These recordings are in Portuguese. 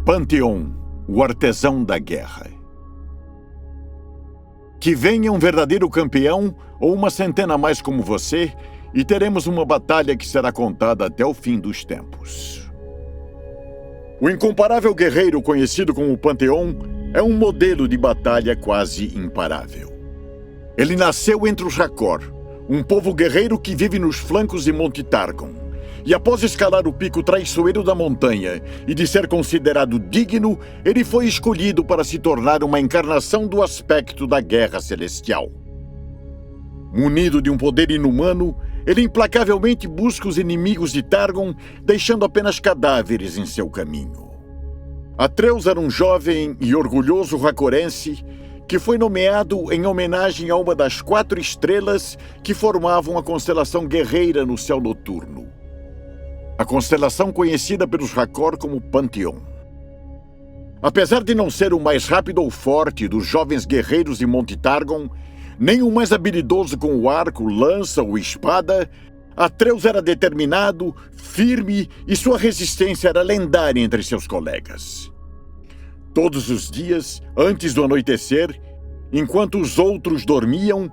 Pantheon, o artesão da guerra. Que venha um verdadeiro campeão ou uma centena a mais como você, e teremos uma batalha que será contada até o fim dos tempos. O incomparável guerreiro conhecido como Pantheon é um modelo de batalha quase imparável. Ele nasceu entre os Rakor, um povo guerreiro que vive nos flancos de Monte Targon. E após escalar o pico traiçoeiro da montanha e de ser considerado digno, ele foi escolhido para se tornar uma encarnação do aspecto da guerra celestial. Munido de um poder inumano, ele implacavelmente busca os inimigos de Targon, deixando apenas cadáveres em seu caminho. Atreus era um jovem e orgulhoso racorense que foi nomeado em homenagem a uma das 4 estrelas que formavam a constelação guerreira no céu noturno. A constelação conhecida pelos Rakor como Pantheon. Apesar de não ser o mais rápido ou forte dos jovens guerreiros de Monte Targon, nem o mais habilidoso com o arco, lança ou espada, Atreus era determinado, firme e sua resistência era lendária entre seus colegas. Todos os dias, antes do anoitecer, enquanto os outros dormiam,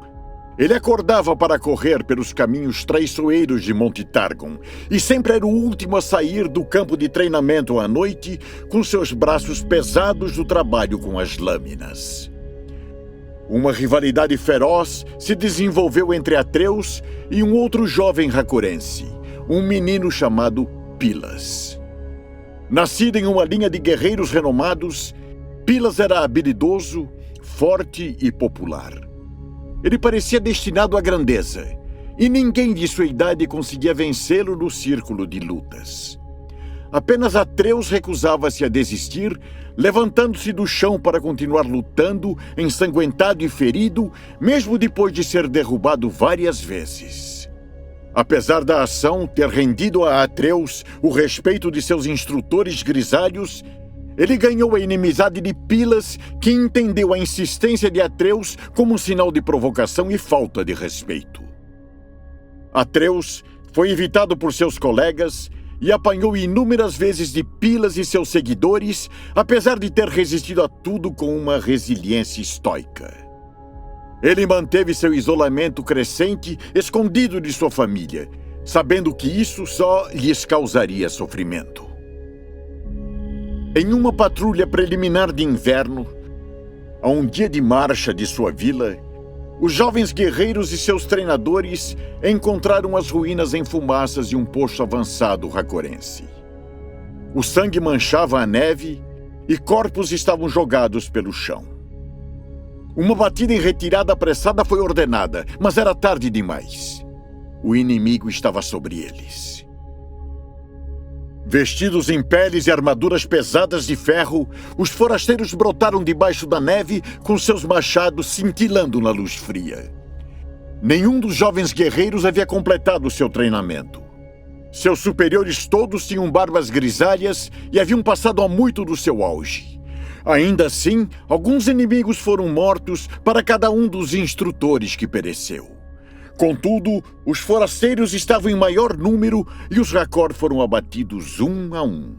ele acordava para correr pelos caminhos traiçoeiros de Monte Targon e sempre era o último a sair do campo de treinamento à noite com seus braços pesados do trabalho com as lâminas. Uma rivalidade feroz se desenvolveu entre Atreus e um outro jovem racorense, um menino chamado Pilas. Nascido em uma linha de guerreiros renomados, Pilas era habilidoso, forte e popular. Ele parecia destinado à grandeza, e ninguém de sua idade conseguia vencê-lo no círculo de lutas. Apenas Atreus recusava-se a desistir, levantando-se do chão para continuar lutando, ensanguentado e ferido, mesmo depois de ser derrubado várias vezes. Apesar da ação ter rendido a Atreus o respeito de seus instrutores grisalhos, ele ganhou a inimizade de Pilas, que entendeu a insistência de Atreus como um sinal de provocação e falta de respeito. Atreus foi evitado por seus colegas e apanhou inúmeras vezes de Pilas e seus seguidores, apesar de ter resistido a tudo com uma resiliência estoica. Ele manteve seu isolamento crescente, escondido de sua família, sabendo que isso só lhes causaria sofrimento. Em uma patrulha preliminar de inverno, a um dia de marcha de sua vila, os jovens guerreiros e seus treinadores encontraram as ruínas em fumaças de um poço avançado racorense. O sangue manchava a neve e corpos estavam jogados pelo chão. Uma batida em retirada apressada foi ordenada, mas era tarde demais. O inimigo estava sobre eles. Vestidos em peles e armaduras pesadas de ferro, os forasteiros brotaram debaixo da neve com seus machados cintilando na luz fria. Nenhum dos jovens guerreiros havia completado seu treinamento. Seus superiores todos tinham barbas grisalhas e haviam passado há muito do seu auge. Ainda assim, alguns inimigos foram mortos para cada um dos instrutores que pereceu. Contudo, os forasteiros estavam em maior número e os Rakor foram abatidos um a um.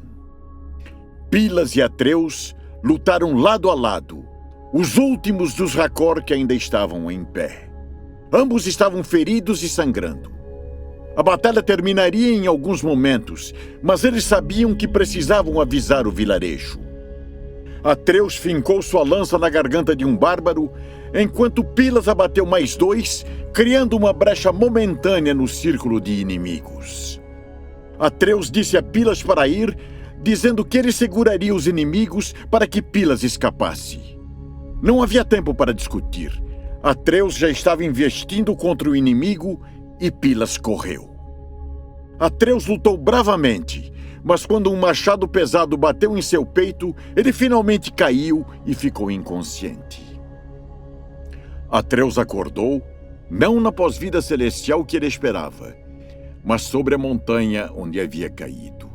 Pilas e Atreus lutaram lado a lado, os últimos dos Rakor que ainda estavam em pé. Ambos estavam feridos e sangrando. A batalha terminaria em alguns momentos, mas eles sabiam que precisavam avisar o vilarejo. Atreus fincou sua lança na garganta de um bárbaro, enquanto Pilas abateu mais 2, criando uma brecha momentânea no círculo de inimigos. Atreus disse a Pilas para ir, dizendo que ele seguraria os inimigos para que Pilas escapasse. Não havia tempo para discutir. Atreus já estava investindo contra o inimigo e Pilas correu. Atreus lutou bravamente, mas quando um machado pesado bateu em seu peito, ele finalmente caiu e ficou inconsciente. Atreus acordou, não na pós-vida celestial que ele esperava, mas sobre a montanha onde havia caído.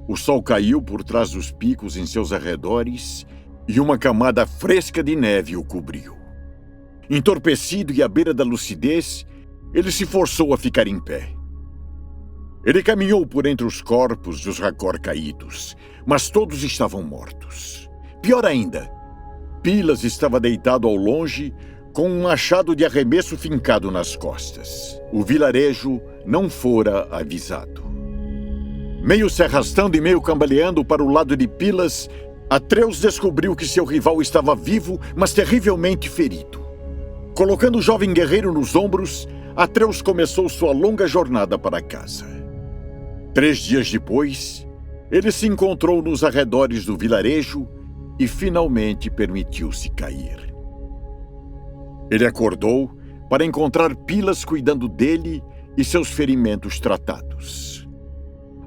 O sol caiu por trás dos picos em seus arredores e uma camada fresca de neve o cobriu. Entorpecido e à beira da lucidez, ele se forçou a ficar em pé. Ele caminhou por entre os corpos dos Rakor caídos, mas todos estavam mortos. Pior ainda, Pilas estava deitado ao longe, com um machado de arremesso fincado nas costas. O vilarejo não fora avisado. Meio se arrastando e meio cambaleando para o lado de Pilas, Atreus descobriu que seu rival estava vivo, mas terrivelmente ferido. Colocando o jovem guerreiro nos ombros, Atreus começou sua longa jornada para casa. 3 dias depois, ele se encontrou nos arredores do vilarejo e finalmente permitiu-se cair. Ele acordou para encontrar Pilas cuidando dele e seus ferimentos tratados.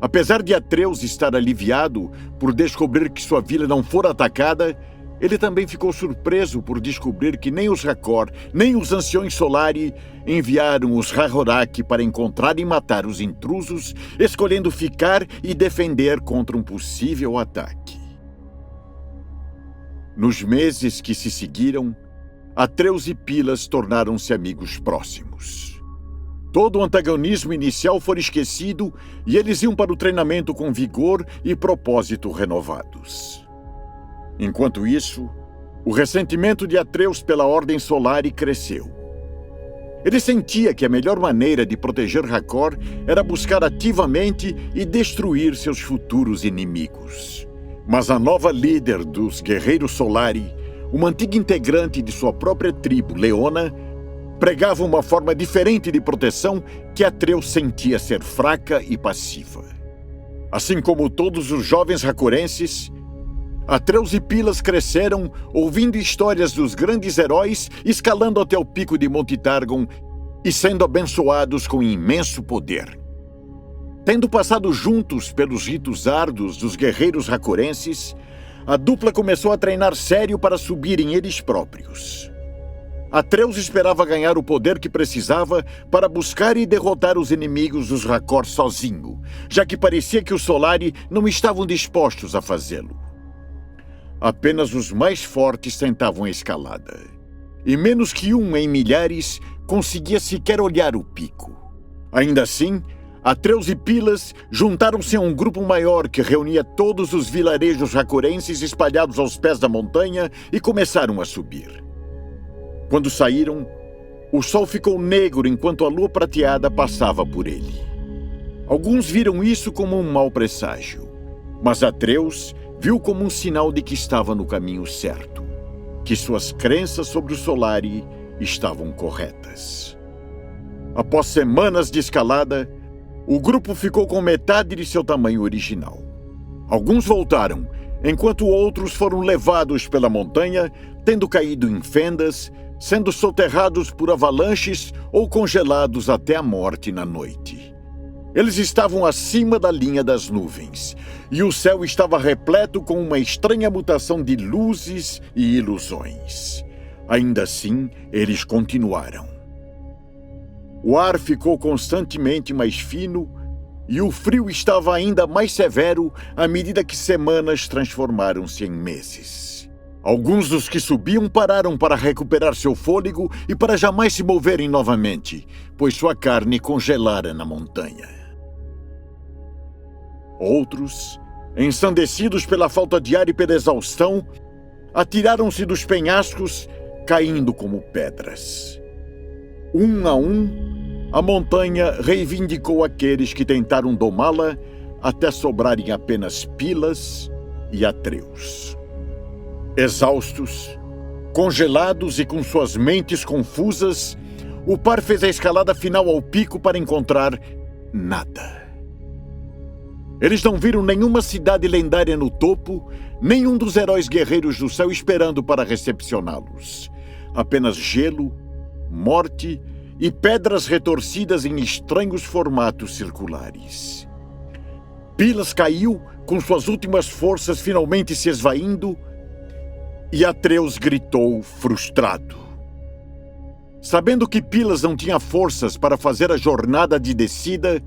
Apesar de Atreus estar aliviado por descobrir que sua vila não fora atacada, ele também ficou surpreso por descobrir que nem os Rakor, nem os Anciões Solari enviaram os Rahorak para encontrar e matar os intrusos, escolhendo ficar e defender contra um possível ataque. Nos meses que se seguiram, Atreus e Pilas tornaram-se amigos próximos. Todo o antagonismo inicial foi esquecido e eles iam para o treinamento com vigor e propósito renovados. Enquanto isso, o ressentimento de Atreus pela Ordem Solari cresceu. Ele sentia que a melhor maneira de proteger Rakor era buscar ativamente e destruir seus futuros inimigos. Mas a nova líder dos Guerreiros Solari, uma antiga integrante de sua própria tribo, Leona, pregava uma forma diferente de proteção que Atreus sentia ser fraca e passiva. Assim como todos os jovens racorenses, Atreus e Pilas cresceram ouvindo histórias dos grandes heróis escalando até o pico de Monte Targon e sendo abençoados com imenso poder. Tendo passado juntos pelos ritos árduos dos guerreiros racorenses, a dupla começou a treinar sério para subirem eles próprios. Atreus esperava ganhar o poder que precisava para buscar e derrotar os inimigos dos Rakor sozinho, já que parecia que os Solari não estavam dispostos a fazê-lo. Apenas os mais fortes tentavam a escalada, e menos que um em milhares conseguia sequer olhar o pico. Ainda assim, Atreus e Pilas juntaram-se a um grupo maior que reunia todos os vilarejos racorenses espalhados aos pés da montanha e começaram a subir. Quando saíram, o sol ficou negro enquanto a lua prateada passava por ele. Alguns viram isso como um mau presságio, mas Atreus viu como um sinal de que estava no caminho certo, que suas crenças sobre o Solari estavam corretas. Após semanas de escalada, o grupo ficou com metade de seu tamanho original. Alguns voltaram, enquanto outros foram levados pela montanha, tendo caído em fendas, sendo soterrados por avalanches ou congelados até a morte na noite. Eles estavam acima da linha das nuvens, e o céu estava repleto com uma estranha mutação de luzes e ilusões. Ainda assim, eles continuaram. O ar ficou constantemente mais fino, e o frio estava ainda mais severo à medida que semanas transformaram-se em meses. Alguns dos que subiam pararam para recuperar seu fôlego e para jamais se moverem novamente, pois sua carne congelara na montanha. Outros, ensandecidos pela falta de ar e pela exaustão, atiraram-se dos penhascos, caindo como pedras. Um a um, a montanha reivindicou aqueles que tentaram domá-la até sobrarem apenas Pilas e Atreus. Exaustos, congelados e com suas mentes confusas, o par fez a escalada final ao pico para encontrar nada. Eles não viram nenhuma cidade lendária no topo, nenhum dos heróis guerreiros do céu esperando para recepcioná-los. Apenas gelo, morte e pedras retorcidas em estranhos formatos circulares. Pilas caiu, com suas últimas forças finalmente se esvaindo, e Atreus gritou frustrado. Sabendo que Pilas não tinha forças para fazer a jornada de descida,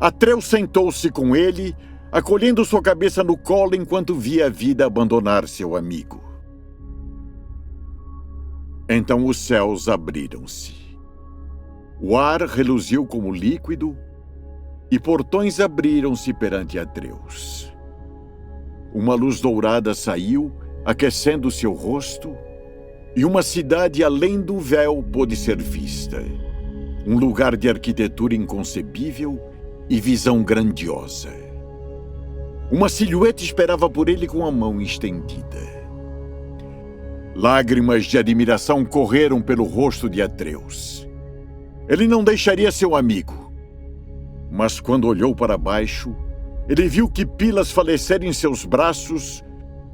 Atreus sentou-se com ele, acolhendo sua cabeça no colo enquanto via a vida abandonar seu amigo. Então os céus abriram-se. O ar reluziu como líquido e portões abriram-se perante Atreus. Uma luz dourada saiu, aquecendo seu rosto, e uma cidade além do véu pôde ser vista. Um lugar de arquitetura inconcebível e visão grandiosa. Uma silhueta esperava por ele com a mão estendida. Lágrimas de admiração correram pelo rosto de Atreus. Ele não deixaria seu amigo. Mas quando olhou para baixo, ele viu que Pilas falecera em seus braços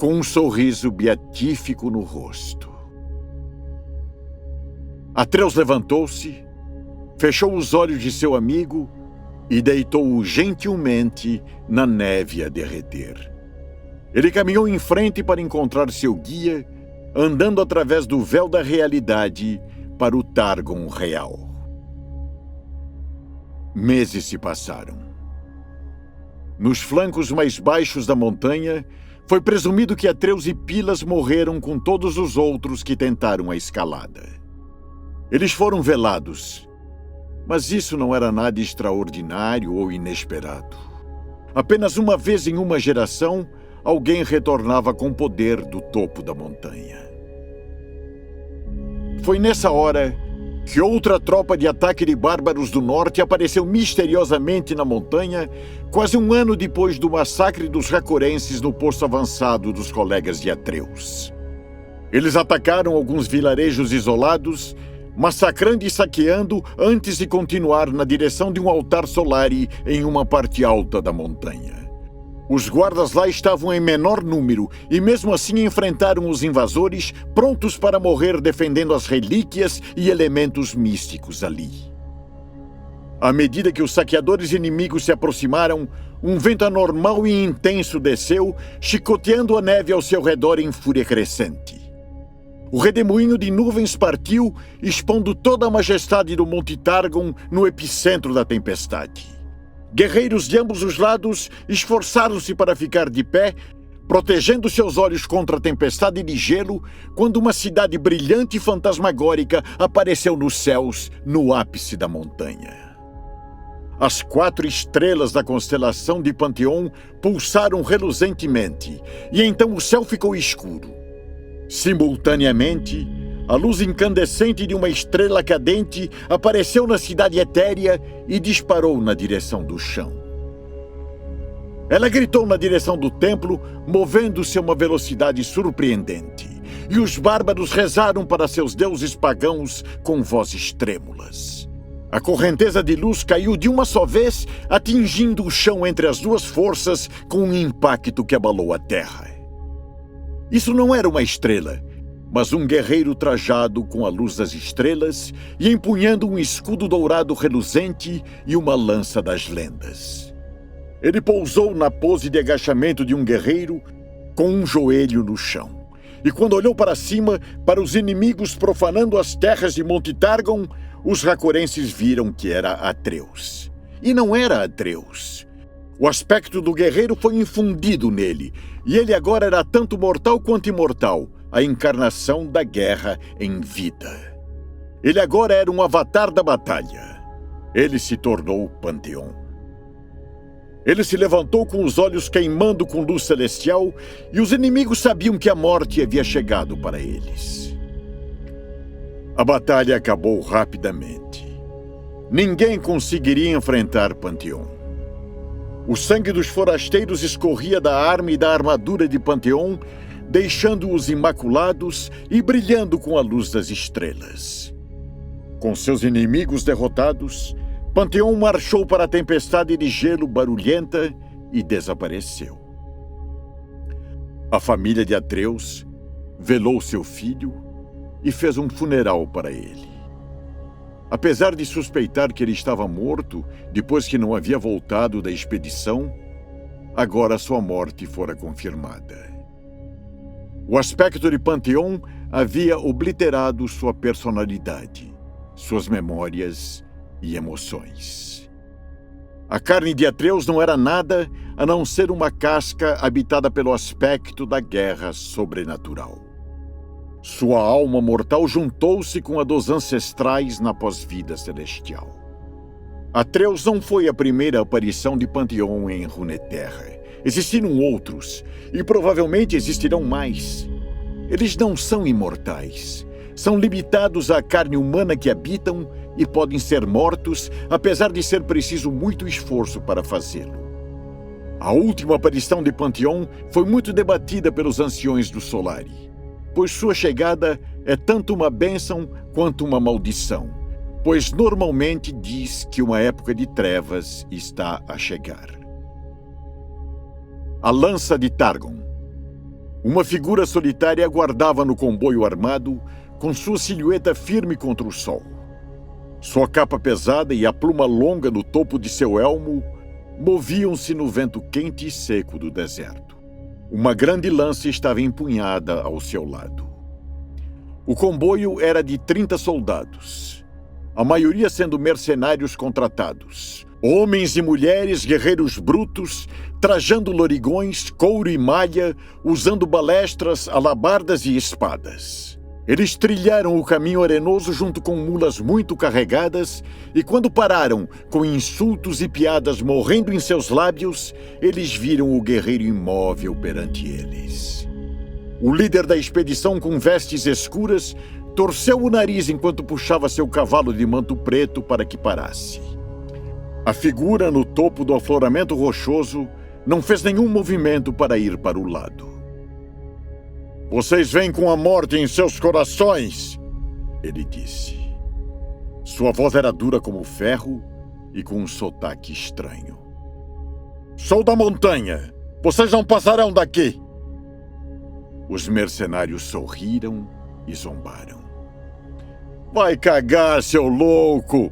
com um sorriso beatífico no rosto. Atreus levantou-se, fechou os olhos de seu amigo e deitou-o gentilmente na neve a derreter. Ele caminhou em frente para encontrar seu guia, andando através do véu da realidade para o Targon real. Meses se passaram. Nos flancos mais baixos da montanha, foi presumido que Atreus e Pilas morreram com todos os outros que tentaram a escalada. Eles foram velados, mas isso não era nada extraordinário ou inesperado. Apenas uma vez em uma geração, alguém retornava com poder do topo da montanha. Foi nessa hora que outra tropa de ataque de bárbaros do norte apareceu misteriosamente na montanha, quase um ano depois do massacre dos Racorenses no posto avançado dos colegas de Atreus. Eles atacaram alguns vilarejos isolados, massacrando e saqueando antes de continuar na direção de um altar solari em uma parte alta da montanha. Os guardas lá estavam em menor número e mesmo assim enfrentaram os invasores, prontos para morrer defendendo as relíquias e elementos místicos ali. À medida que os saqueadores inimigos se aproximaram, um vento anormal e intenso desceu, chicoteando a neve ao seu redor em fúria crescente. O redemoinho de nuvens partiu, expondo toda a majestade do Monte Targon no epicentro da tempestade. Guerreiros de ambos os lados esforçaram-se para ficar de pé, protegendo seus olhos contra a tempestade de gelo, quando uma cidade brilhante e fantasmagórica apareceu nos céus, no ápice da montanha. As 4 estrelas da constelação de Panteon pulsaram reluzentemente, e então o céu ficou escuro. Simultaneamente, a luz incandescente de uma estrela cadente apareceu na cidade etérea e disparou na direção do chão. Ela gritou na direção do templo, movendo-se a uma velocidade surpreendente, e os bárbaros rezaram para seus deuses pagãos com vozes trêmulas. A correnteza de luz caiu de uma só vez, atingindo o chão entre as duas forças com um impacto que abalou a terra. Isso não era uma estrela, mas um guerreiro trajado com a luz das estrelas e empunhando um escudo dourado reluzente e uma lança das lendas. Ele pousou na pose de agachamento de um guerreiro, com um joelho no chão. E quando olhou para cima, para os inimigos profanando as terras de Monte Targon, os racorenses viram que era Atreus. E não era Atreus. O aspecto do guerreiro foi infundido nele, e ele agora era tanto mortal quanto imortal, a encarnação da guerra em vida. Ele agora era um avatar da batalha. Ele se tornou Panteon. Ele se levantou com os olhos queimando com luz celestial, e os inimigos sabiam que a morte havia chegado para eles. A batalha acabou rapidamente. Ninguém conseguiria enfrentar Panteon. O sangue dos forasteiros escorria da arma e da armadura de Panteon, deixando-os imaculados e brilhando com a luz das estrelas. Com seus inimigos derrotados, Panteon marchou para a tempestade de gelo barulhenta e desapareceu. A família de Atreus velou seu filho e fez um funeral para ele. Apesar de suspeitar que ele estava morto depois que não havia voltado da expedição, agora sua morte fora confirmada. O aspecto de Panteon havia obliterado sua personalidade, suas memórias e emoções. A carne de Atreus não era nada a não ser uma casca habitada pelo aspecto da guerra sobrenatural. Sua alma mortal juntou-se com a dos ancestrais na pós-vida celestial. Atreus não foi a primeira aparição de Panteão em Runeterra. Existiram outros, e provavelmente existirão mais. Eles não são imortais. São limitados à carne humana que habitam e podem ser mortos, apesar de ser preciso muito esforço para fazê-lo. A última aparição de Panteão foi muito debatida pelos anciões do Solari, pois sua chegada é tanto uma bênção quanto uma maldição, pois normalmente diz que uma época de trevas está a chegar. A lança de Targon. Uma figura solitária aguardava no comboio armado, com sua silhueta firme contra o sol. Sua capa pesada e a pluma longa no topo de seu elmo moviam-se no vento quente e seco do deserto. Uma grande lança estava empunhada ao seu lado. O comboio era de 30 soldados, a maioria sendo mercenários contratados. Homens e mulheres, guerreiros brutos, trajando lorigões, couro e malha, usando balestras, alabardas e espadas. Eles trilharam o caminho arenoso junto com mulas muito carregadas, e quando pararam, com insultos e piadas morrendo em seus lábios, eles viram o guerreiro imóvel perante eles. O líder da expedição, com vestes escuras, torceu o nariz enquanto puxava seu cavalo de manto preto para que parasse. A figura no topo do afloramento rochoso não fez nenhum movimento para ir para o lado. "Vocês vêm com a morte em seus corações", ele disse. Sua voz era dura como ferro e com um sotaque estranho. "Sou da montanha. Vocês não passarão daqui." Os mercenários sorriram e zombaram. "Vai cagar, seu louco!"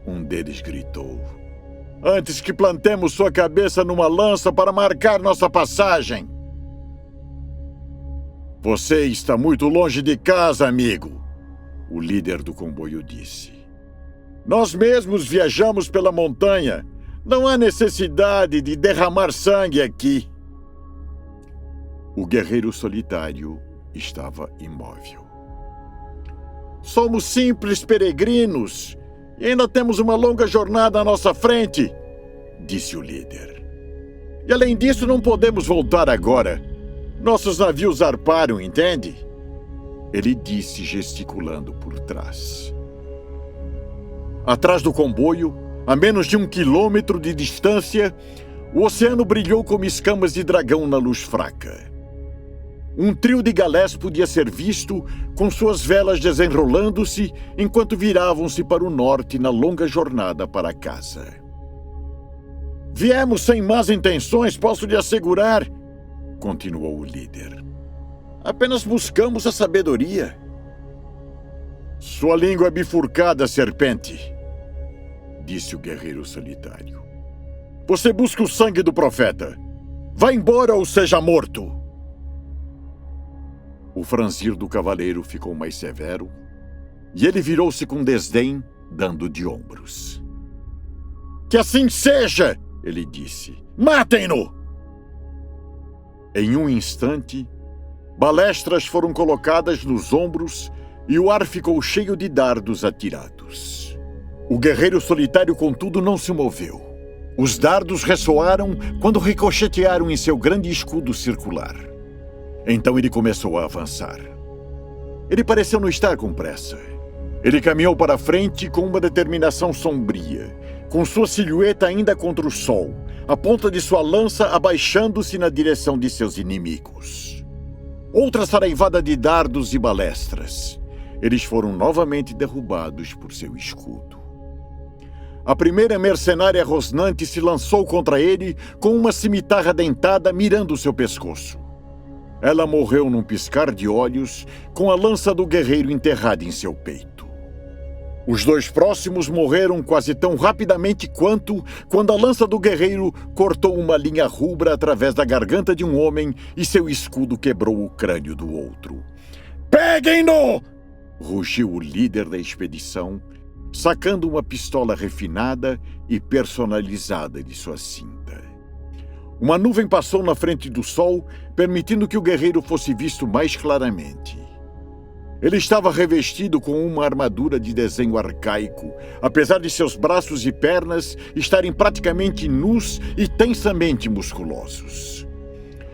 um deles gritou. "Antes que plantemos sua cabeça numa lança para marcar nossa passagem." "Você está muito longe de casa, amigo", o líder do comboio disse. "Nós mesmos viajamos pela montanha. Não há necessidade de derramar sangue aqui." O guerreiro solitário estava imóvel. "Somos simples peregrinos e ainda temos uma longa jornada à nossa frente", disse o líder. "E além disso, não podemos voltar agora. Nossos navios zarparam, entende?" Ele disse, gesticulando por trás. Atrás do comboio, a menos de 1 quilômetro de distância, o oceano brilhou como escamas de dragão na luz fraca. Um trio de galés podia ser visto, com suas velas desenrolando-se, enquanto viravam-se para o norte na longa jornada para casa. "Viemos sem más intenções, posso lhe assegurar", continuou o líder. "Apenas buscamos a sabedoria." "Sua língua é bifurcada, serpente", disse o guerreiro solitário. "Você busca o sangue do profeta. Vá embora ou seja morto." O franzir do cavaleiro ficou mais severo, e ele virou-se com desdém, dando de ombros. "Que assim seja!" ele disse. "Matem-no!" Em um instante, balestras foram colocadas nos ombros e o ar ficou cheio de dardos atirados. O guerreiro solitário, contudo, não se moveu. Os dardos ressoaram quando ricochetearam em seu grande escudo circular. Então ele começou a avançar. Ele pareceu não estar com pressa. Ele caminhou para a frente com uma determinação sombria, com sua silhueta ainda contra o sol, a ponta de sua lança abaixando-se na direção de seus inimigos. Outra saraivada de dardos e balestras. Eles foram novamente derrubados por seu escudo. A primeira mercenária rosnante se lançou contra ele com uma cimitarra dentada mirando seu pescoço. Ela morreu num piscar de olhos, com a lança do guerreiro enterrada em seu peito. Os dois próximos morreram quase tão rapidamente quando a lança do guerreiro cortou uma linha rubra através da garganta de um homem e seu escudo quebrou o crânio do outro. "Peguem-no!" rugiu o líder da expedição, sacando uma pistola refinada e personalizada de sua cinta. Uma nuvem passou na frente do sol, permitindo que o guerreiro fosse visto mais claramente. Ele estava revestido com uma armadura de desenho arcaico, apesar de seus braços e pernas estarem praticamente nus e tensamente musculosos.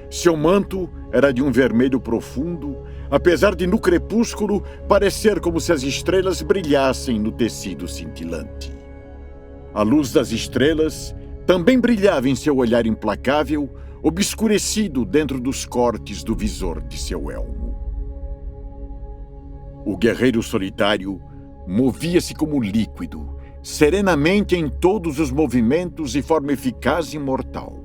Seu manto era de um vermelho profundo, apesar de no crepúsculo parecer como se as estrelas brilhassem no tecido cintilante. A luz das estrelas também brilhava em seu olhar implacável, obscurecido dentro dos cortes do visor de seu elmo. O guerreiro solitário movia-se como líquido, serenamente em todos os movimentos e forma eficaz e mortal.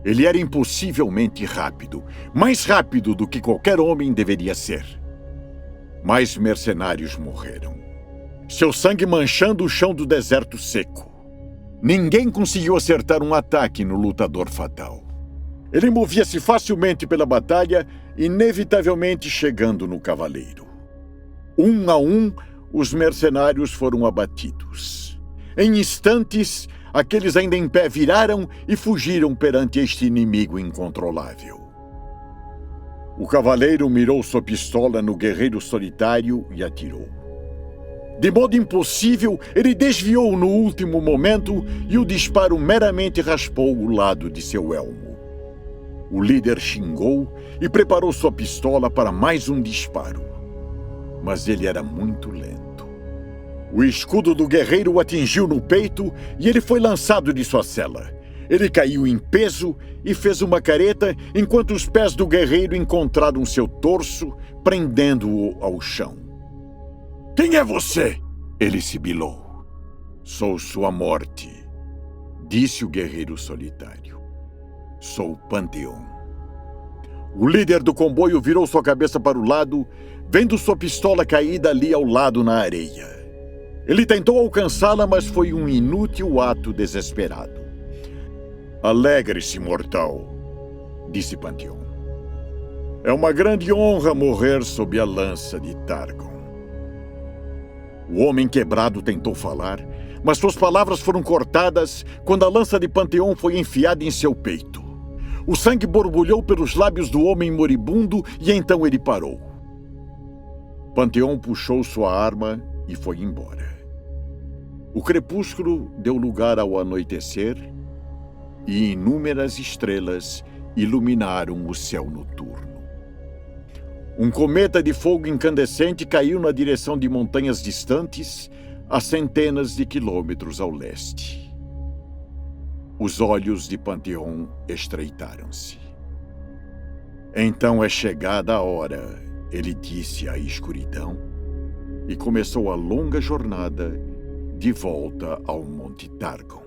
Ele era impossivelmente rápido, mais rápido do que qualquer homem deveria ser. Mais mercenários morreram, seu sangue manchando o chão do deserto seco. Ninguém conseguiu acertar um ataque no lutador fatal. Ele movia-se facilmente pela batalha, inevitavelmente chegando no cavaleiro. Um a um, os mercenários foram abatidos. Em instantes, aqueles ainda em pé viraram e fugiram perante este inimigo incontrolável. O cavaleiro mirou sua pistola no guerreiro solitário e atirou. De modo impossível, ele desviou no último momento e o disparo meramente raspou o lado de seu elmo. O líder xingou e preparou sua pistola para mais um disparo. Mas ele era muito lento. O escudo do guerreiro o atingiu no peito e ele foi lançado de sua cela. Ele caiu em peso e fez uma careta enquanto os pés do guerreiro encontraram seu torso, prendendo-o ao chão. "Quem é você?" ele sibilou. "Sou sua morte", disse o guerreiro solitário. "Sou Panteão." O líder do comboio virou sua cabeça para o lado, vendo sua pistola caída ali ao lado na areia. Ele tentou alcançá-la, mas foi um inútil ato desesperado. "Alegre-se, mortal", disse Panteão. "É uma grande honra morrer sob a lança de Targon." O homem quebrado tentou falar, mas suas palavras foram cortadas quando a lança de Panteão foi enfiada em seu peito. O sangue borbulhou pelos lábios do homem moribundo e então ele parou. Panteão puxou sua arma e foi embora. O crepúsculo deu lugar ao anoitecer e inúmeras estrelas iluminaram o céu noturno. Um cometa de fogo incandescente caiu na direção de montanhas distantes, a centenas de quilômetros ao leste. Os olhos de Panteão estreitaram-se. "Então é chegada a hora", ele disse à escuridão, e começou a longa jornada de volta ao Monte Targon.